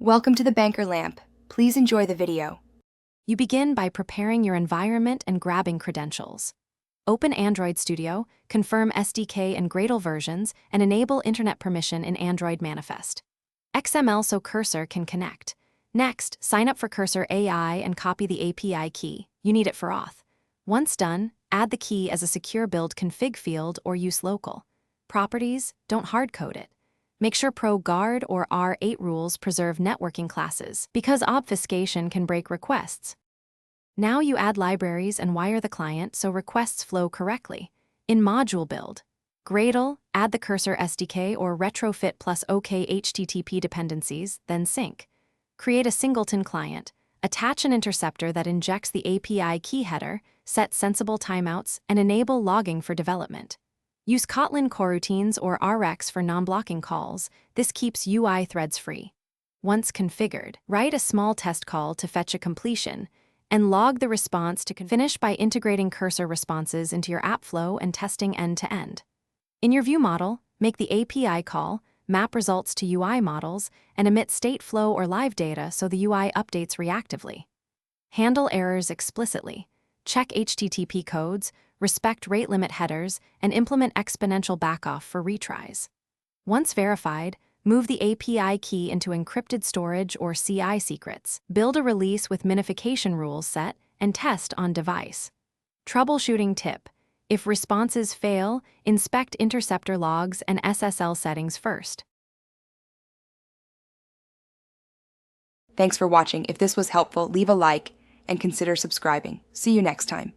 Welcome to the Banker Lamp. Please enjoy the video. You begin by preparing your environment and grabbing credentials. Open Android Studio, confirm SDK and Gradle versions, and enable Internet permission in Android Manifest. XML so Cursor can connect. Next, sign up for Cursor AI and copy the API key. You need it for auth. Once done, add the key as a secure build config field or use local. Properties, don't hardcode it. Make sure Pro Guard or R8 rules preserve networking classes, because obfuscation can break requests. Now you add libraries and wire the client so requests flow correctly. In Module Build, Gradle, add the Cursor SDK or retrofit plus OK HTTP dependencies, then sync. Create a singleton client. Attach an interceptor that injects the API key header, set sensible timeouts, and enable logging for development. Use Kotlin coroutines or Rx for non-blocking calls. This keeps UI threads free. Once configured, write a small test call to fetch a completion, and log the response to finish by integrating Cursor responses into your app flow and testing end-to-end. In your view model, make the API call, map results to UI models, and emit state flow or live data so the UI updates reactively. Handle errors explicitly. Check HTTP codes, respect rate limit headers, and implement exponential backoff for retries. Once verified, move the API key into encrypted storage or CI secrets. Build a release with minification rules set and test on device. Troubleshooting tip: if responses fail, inspect interceptor logs and SSL settings first. Thanks for watching. If this was helpful, leave a like and consider subscribing. See you next time.